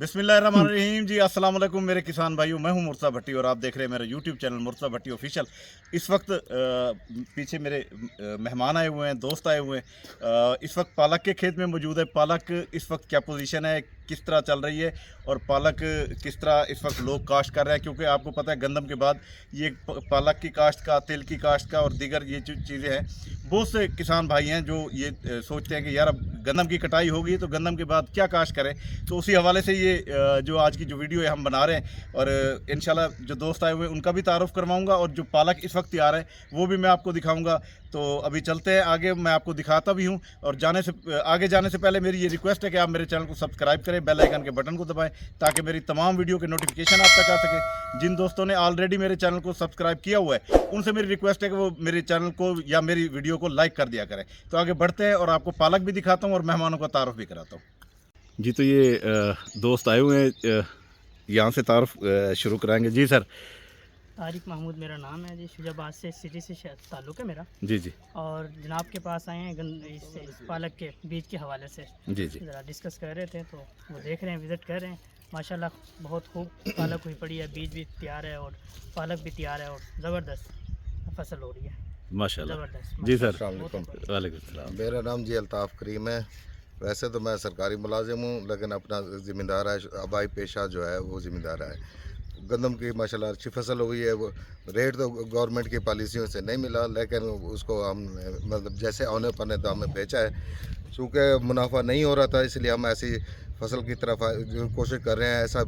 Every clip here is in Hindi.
बिस्मिल्लाहिर्रहमानिर्रहीम जी, अस्सलाम वालेकुम मेरे किसान भाइयों। मैं हूं मुर्तज़ा भट्टी और आप देख रहे हैं मेरा यूट्यूब चैनल मुर्तज़ा भट्टी ऑफिशियल। इस वक्त पीछे मेरे मेहमान आए हुए हैं, दोस्त आए हुए हैं। इस वक्त पालक के खेत में मौजूद है। पालक इस वक्त क्या पोजीशन है, किस तरह चल रही है और पालक किस तरह इस वक्त लोग काश्त कर रहे हैं, क्योंकि आपको पता है गंदम के बाद ये पालक की काश्त का, तिल की काश्त का और दीगर ये चीज़ें हैं। बहुत से किसान भाई हैं जो ये सोचते हैं कि यार अब गंदम की कटाई होगी तो गंदम के बाद क्या काश्त करें। तो उसी हवाले से ये जो आज की जो वीडियो है हम बना रहे हैं और इंशाल्लाह जो दोस्त आए हुए हैं उनका भी तारुफ करवाऊंगा और जो पालक इस वक्त तैयार है वो भी मैं आपको दिखाऊंगा। तो अभी चलते हैं आगे, मैं आपको दिखाता भी हूं। और आगे जाने से पहले मेरी ये रिक्वेस्ट है कि आप मेरे चैनल को सब्सक्राइब करें, बेल आइकन के बटन को दबाएं ताकि मेरी तमाम वीडियो के नोटिफिकेशन आप तक आ सके। जिन दोस्तों ने ऑलरेडी मेरे चैनल को सब्सक्राइब किया हुआ है उनसे मेरी रिक्वेस्ट है कि वो मेरे चैनल को या मेरी वीडियो को लाइक कर दिया करें। तो आगे बढ़ते हैं और आपको पालक भी दिखाता हूँ और मेहमानों का तारुफ भी कराता हूँ जी। तो ये दोस्त आए हुए हैं, यहाँ से तारुफ शुरू कराएंगे जी। सर तारिक महमूद मेरा नाम है जी, शुजाबाद से सिटी से ताल्लुक़ है मेरा जी जी। और जनाब के पास आए हैं इस पालक के बीज के हवाले से जी जी। ज़रा डिस्कस कर रहे थे तो वो देख रहे हैं, विज़िट कर रहे हैं। माशाल्लाह बहुत खूब पालक हुई पड़ी है, बीज भी तैयार है और पालक भी तैयार है और ज़बरदस्त फसल हो रही है माशाल्लाह। ज़बरदस्त जी सर, वालेकुम सलाम। मेरा नाम जी अल्ताफ़ करीम है। वैसे तो मैं सरकारी मुलाजिम हूँ, लेकिन अपना ज़िम्मेदार है, आबाई पेशा जो है वो ज़िम्मेदार है। गंदम की माशाल्लाह अच्छी फसल हुई है। वो रेट तो गवर्नमेंट की पॉलिसियों से नहीं मिला, लेकिन उसको हम मतलब जैसे औने पौने दाम में बेचा है। चूँकि मुनाफा नहीं हो रहा था, इसलिए हम ऐसी फसल की तरफ जो कोशिश कर रहे हैं, ऐसा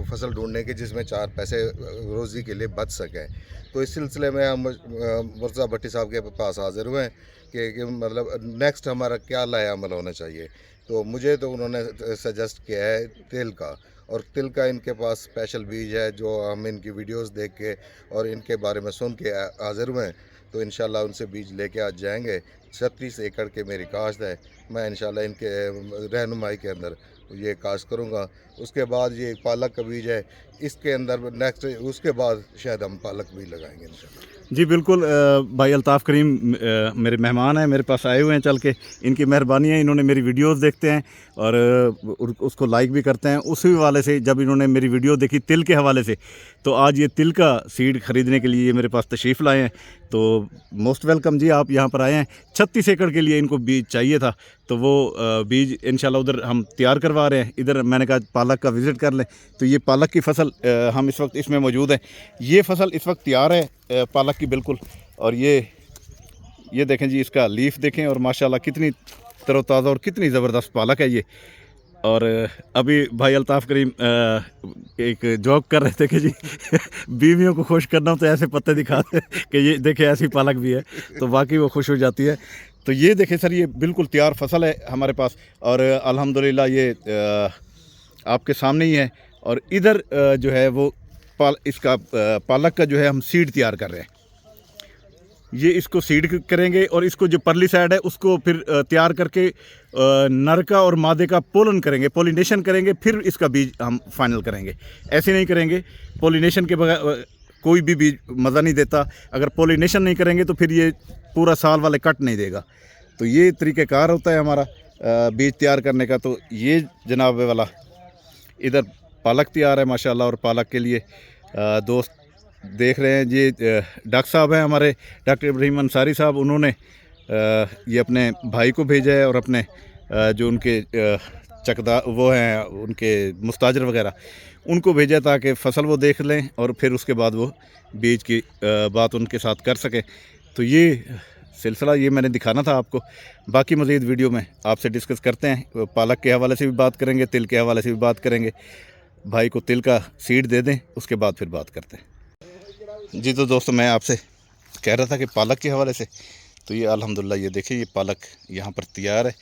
फसल ढूंढने की जिसमें चार पैसे रोज़ी के लिए बच सकें। तो इस सिलसिले में हम मुर्तज़ा भट्टी साहब के पास हाज़िर हुए हैं कि मतलब नेक्स्ट हमारा क्या लाए अमल होना चाहिए। तो मुझे तो उन्होंने सजेस्ट किया है तिल का, और तिल का इनके पास स्पेशल बीज है जो हम इनकी वीडियोस देख के और इनके बारे में सुन के हाज़िर हुए हैं। तो इंशाल्लाह उनसे बीज लेके आज जाएंगे। 36 एकड़ के मेरी काश्त है। मैं इंशाल्लाह इनके रहनुमाई के अंदर ये काश्त करूँगा। उसके बाद ये पालक का बीज है, इसके अंदर नेक्स्ट उसके बाद शायद हम पालक भी लगाएंगे इंशाल्लाह। जी बिल्कुल। भाई अल्ताफ़ करीम मेरे मेहमान हैं, मेरे पास आए हुए हैं चल के। इनकी मेहरबानी है, इन्होंने मेरी वीडियोस देखते हैं और उसको लाइक भी करते हैं। उसी हवाले से जब इन्होंने मेरी वीडियो देखी तिल के हवाले से, तो आज ये तिल का सीड ख़रीदने के लिए ये मेरे पास तशरीफ़ लाए हैं। तो मोस्ट वेलकम जी, आप यहाँ पर आए हैं। 36 एकड़ के लिए इनको बीज चाहिए था, तो वो बीज इंशाल्लाह उधर हम तैयार करवा रहे हैं। इधर मैंने कहा पालक का विज़िट कर लें। तो ये पालक की फसल हम इस वक्त इसमें मौजूद हैं। ये फसल इस वक्त तैयार है पालक की बिल्कुल। और ये देखें जी, इसका लीफ देखें और माशाल्लाह कितनी तरोताज़ा और कितनी ज़बरदस्त पालक है ये। और अभी भाई अल्ताफ़ करीम एक जोक कर रहे थे कि जी बीवियों को खुश करना हो तो ऐसे पत्ते दिखाते कि ये देखे ऐसी पालक भी है, तो वाकई वो खुश हो जाती है। तो ये देखें सर, ये बिल्कुल तैयार फसल है हमारे पास और अल्हम्दुलिल्लाह ये आपके सामने ही है। और इधर जो है वो इसका पालक का जो है हम सीड तैयार कर रहे हैं। ये इसको सीड करेंगे और इसको जो परली साइड है उसको फिर तैयार करके नर का और मादे का पोलन करेंगे, पोलिनेशन करेंगे, फिर इसका बीज हम फाइनल करेंगे। ऐसे नहीं करेंगे, पोलिनेशन के बगैर कोई भी बीज मज़ा नहीं देता। अगर पोलिनेशन नहीं करेंगे तो फिर ये पूरा साल वाले कट नहीं देगा। तो ये तरीक़ेकार होता है हमारा बीज तैयार करने का। तो ये जनाब वाला इधर पालक तैयार है माशाल्लाह। और पालक के लिए दोस्त देख रहे हैं जी, डॉक्टर साहब हैं हमारे, डॉक्टर इब्राहिम अंसारी साहब। उन्होंने ये अपने भाई को भेजा है और अपने जो उनके चकदा वो हैं, उनके मुस्ताजर वगैरह, उनको भेजा ताकि फ़सल वो देख लें और फिर उसके बाद वो बीज की बात उनके साथ कर सकें। तो ये सिलसिला ये मैंने दिखाना था आपको। बाकी मज़ीद वीडियो में आपसे डिस्कस करते हैं। पालक के हवाले से भी बात करेंगे, तिल के हवाले से भी बात करेंगे। भाई को तिल का सीड दे दें, उसके बाद फिर बात करते हैं जी। तो दोस्तों, मैं आपसे कह रहा था कि पालक के हवाले से, तो ये अल्हम्दुलिल्लाह ये देखिए ये पालक यहाँ पर तैयार है।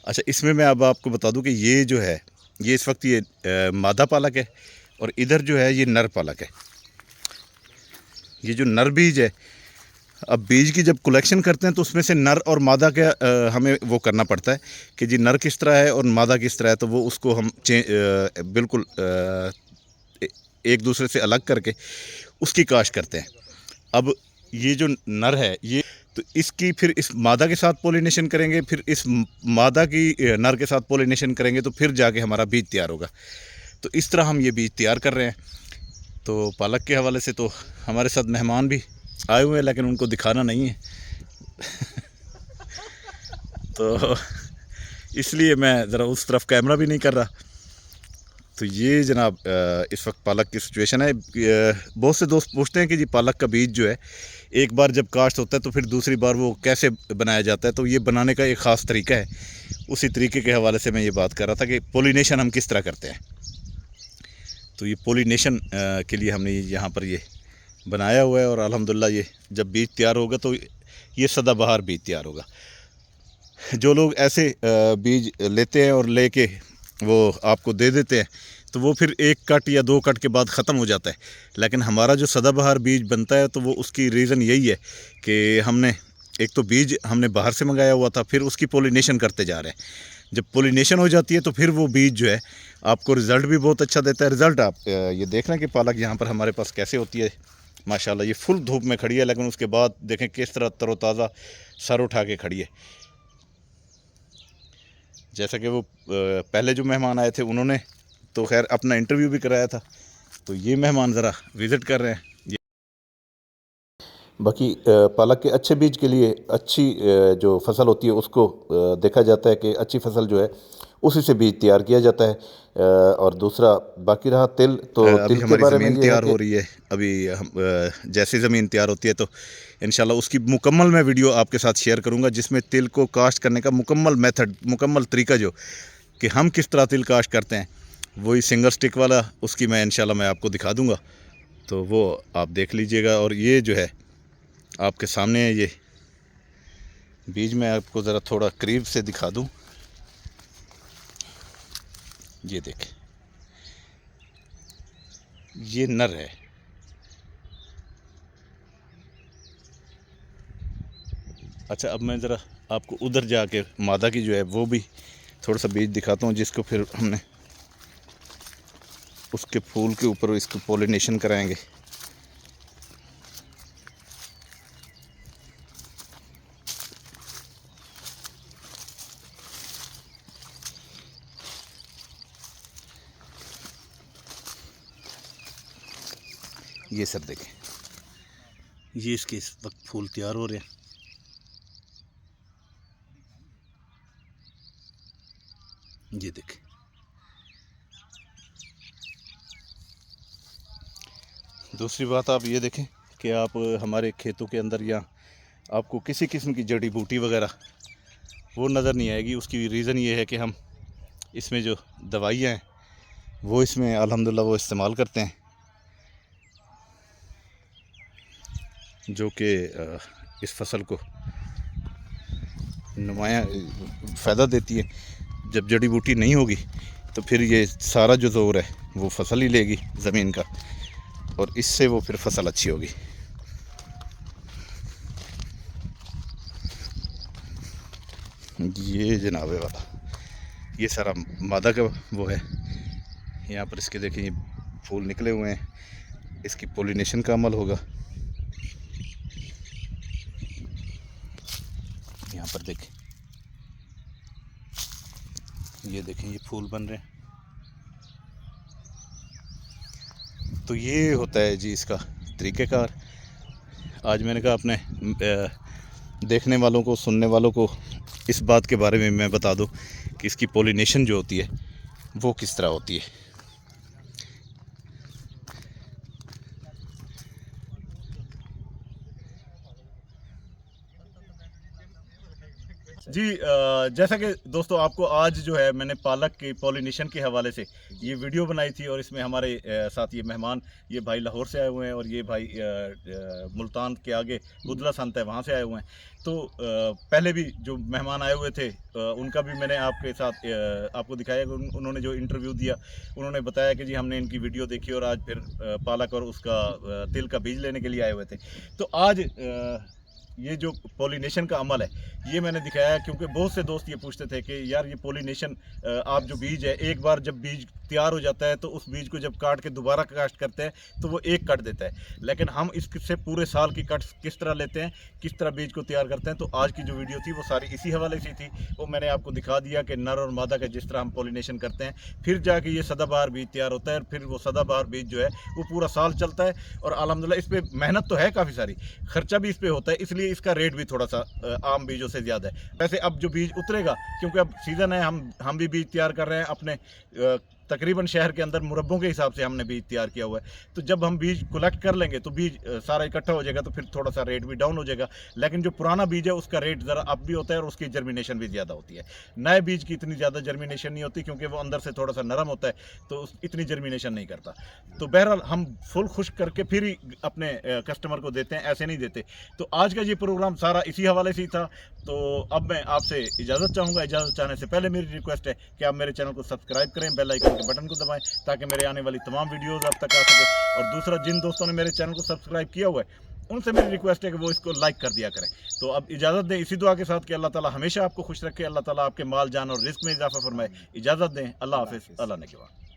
अच्छा, इसमें मैं अब आपको बता दूं कि ये जो है ये इस वक्त ये मादा पालक है और इधर जो है ये नर पालक है। ये जो नर बीज है, अब बीज की जब कलेक्शन करते हैं तो उसमें से नर और मादा का हमें वो करना पड़ता है कि जी नर किस तरह है और मादा किस तरह है। तो वो उसको हम बिल्कुल एक दूसरे से अलग करके उसकी काश्त करते हैं। अब ये जो नर है ये, तो इसकी फिर इस मादा के साथ पोलिनेशन करेंगे, फिर इस मादा की नर के साथ पोलिनेशन करेंगे, तो फिर जाके हमारा बीज तैयार होगा। तो इस तरह हम ये बीज तैयार कर रहे हैं। तो पालक के हवाले से तो हमारे साथ मेहमान भी आए हुए हैं, लेकिन उनको दिखाना नहीं है तो इसलिए मैं ज़रा उस तरफ कैमरा भी नहीं कर रहा। तो ये जनाब इस वक्त पालक की सिचुएशन है। बहुत से दोस्त पूछते हैं कि जी पालक का बीज जो है एक बार जब काश्त होता है तो फिर दूसरी बार वो कैसे बनाया जाता है। तो ये बनाने का एक ख़ास तरीका है, उसी तरीके के हवाले से मैं ये बात कर रहा था कि पोलिनेशन हम किस तरह करते हैं। तो ये पोलिनेशन के लिए हमने यहाँ पर ये बनाया हुआ है और अल्हम्दुलिल्लाह ये जब बीज तैयार होगा तो ये सदाबहार बीज तैयार होगा। जो लोग ऐसे बीज लेते हैं और लेके वो आपको दे देते हैं तो वो फिर एक कट या दो कट के बाद ख़त्म हो जाता है। लेकिन हमारा जो सदाबहार बीज बनता है तो वो उसकी रीज़न यही है कि हमने एक तो बीज हमने बाहर से मंगाया हुआ था, फिर उसकी पोलिनेशन करते जा रहे हैं। जब पोलिनेशन हो जाती है तो फिर वो बीज जो है आपको रिज़ल्ट भी बहुत अच्छा देता है। रिज़ल्ट आप ये देख रहे हैं कि पालक यहाँ पर हमारे पास कैसे होती है माशाल्लाह। ये फुल धूप में खड़ी है, लेकिन उसके बाद देखें किस तरह तरोताज़ा सर उठा के खड़ी है। जैसा कि वो पहले जो मेहमान आए थे उन्होंने तो खैर अपना इंटरव्यू भी कराया था, तो ये मेहमान ज़रा विज़िट कर रहे हैं। बाकी पालक के अच्छे बीज के लिए अच्छी जो फसल होती है उसको देखा जाता है कि अच्छी फसल जो है उसी से बीज तैयार किया जाता है। और दूसरा बाकी रहा तिल, तो तिल के बारे में तैयार हो रही है। अभी हम जैसे ज़मीन तैयार होती है तो इंशाल्लाह उसकी मुकम्मल मैं वीडियो आपके साथ शेयर करूंगा, जिसमें तिल को काश्त करने का मुकम्मल मेथड, मुकम्मल तरीका जो कि हम किस तरह तिल काश्त करते हैं, वही सिंगल स्टिक वाला उसकी मैं इंशाल्लाह मैं आपको दिखा दूंगा। तो वो आप देख लीजिएगा। और ये जो है आपके सामने है ये बीज, मैं आपको ज़रा थोड़ा करीब से दिखा दूं। ये देखें, ये नर है। अच्छा, अब मैं ज़रा आपको उधर जाके मादा की जो है वो भी थोड़ा सा बीज दिखाता हूँ, जिसको फिर हमने उसके फूल के ऊपर इसको पोलिनेशन कराएंगे। ये सर देखें, ये इसके इस वक्त फूल तैयार हो रहे हैं। ये देखें, दूसरी बात आप ये देखें कि आप हमारे खेतों के अंदर या आपको किसी किस्म की जड़ी बूटी वगैरह वो नज़र नहीं आएगी। उसकी रीज़न ये है कि हम इसमें जो दवाइयाँ हैं वो इसमें अल्हम्दुलिल्लाह वो इस्तेमाल करते हैं, जो कि इस फसल को नुमाया फ़ायदा देती है। जब जड़ी बूटी नहीं होगी तो फिर ये सारा जो ज़ोर है वो फसल ही लेगी ज़मीन का, और इससे वो फिर फसल अच्छी होगी। ये जनाबे वाला ये सारा मादा का वो है। यहाँ पर इसके देखें ये फूल निकले हुए हैं, इसकी पोलिनेशन का अमल होगा। यहाँ पर देखें, ये देखें ये फूल बन रहे हैं। तो ये होता है जी इसका तरीक़ेकार। आज मैंने कहा अपने देखने वालों को, सुनने वालों को इस बात के बारे में मैं बता दूं कि इसकी पोलिनेशन जो होती है वो किस तरह होती है। जी जैसा कि दोस्तों आपको आज जो है मैंने पालक के पॉलिनेशन के हवाले से ये वीडियो बनाई थी, और इसमें हमारे साथ ये मेहमान, ये भाई लाहौर से आए हुए हैं और ये भाई मुल्तान के आगे बुदला संत है वहाँ से आए हुए हैं। तो पहले भी जो मेहमान आए हुए थे उनका भी मैंने आपके साथ आपको दिखाया। उन्होंने जो इंटरव्यू दिया उन्होंने बताया कि जी हमने इनकी वीडियो देखी और आज फिर पालक और उसका तिल का बीज लेने के लिए आए हुए थे। तो आज ये जो पॉलिनेशन का अमल है ये मैंने दिखाया है, क्योंकि बहुत से दोस्त ये पूछते थे कि यार ये पॉलिनेशन आप जो बीज है, एक बार जब बीज तैयार हो जाता है तो उस बीज को जब काट के दोबारा कास्ट करते हैं तो वो एक कट देता है, लेकिन हम इससे पूरे साल की कट किस तरह लेते हैं, किस तरह बीज को तैयार करते हैं। तो आज की जो वीडियो थी वो सारी इसी हवाले से थी, वो मैंने आपको दिखा दिया कि नर और मादा का जिस तरह हम पॉलिनेशन करते हैं, फिर जाके ये सदाबहार बीज तैयार होता है, और फिर वो सदाबहार बीज जो है वो पूरा साल चलता है। और अल्हम्दुलिल्लाह इस पर मेहनत तो है काफ़ी सारी, खर्चा भी इस पर होता है, इसलिए इसका रेट भी थोड़ा सा आम बीजों से ज़्यादा है। वैसे अब जो बीज उतरेगा, क्योंकि अब सीज़न है, हम भी बीज तैयार कर रहे हैं अपने तकरीबन शहर के अंदर मुरब्बों के हिसाब से हमने बीज तैयार किया हुआ है। तो जब हम बीज कलेक्ट कर लेंगे तो बीज सारा इकट्ठा हो जाएगा, तो फिर थोड़ा सा रेट भी डाउन हो जाएगा। लेकिन जो पुराना बीज है उसका रेट ज़रा अप भी होता है और उसकी जर्मिनेशन भी ज़्यादा होती है। नए बीज की इतनी ज़्यादा जर्मिनेशन नहीं होती, क्योंकि वो अंदर से थोड़ा सा नरम होता है, तो इतनी जर्मिनेशन नहीं करता। तो बहरहाल हम फुल खुश्क करके फिर ही अपने कस्टमर को देते हैं, ऐसे नहीं देते। तो आज का ये प्रोग्राम सारा इसी हवाले से ही था। तो अब मैं आपसे इजाज़त चाहूँगा। इजाज़त चाहने से पहले मेरी रिक्वेस्ट है कि आप मेरे चैनल को सब्सक्राइब करें, बेल आइकन के बटन को दबाएं, ताकि मेरे आने वाली तमाम वीडियोस आप तक आ सके। और दूसरा, जिन दोस्तों ने मेरे चैनल को सब्सक्राइब किया हुआ है उनसे मेरी रिक्वेस्ट है कि वो इसको लाइक कर दिया करें। तो अब इजाज़त दें इसी दुआ के साथ कि अल्लाह ताला हमेशा आपको खुश रखे, अल्लाह ताला आपके माल जान और रिस्क में इजाफा फरमाए। इजाज़त दें, अल्लाह हाफिज़, अल्लाह ने के बाद।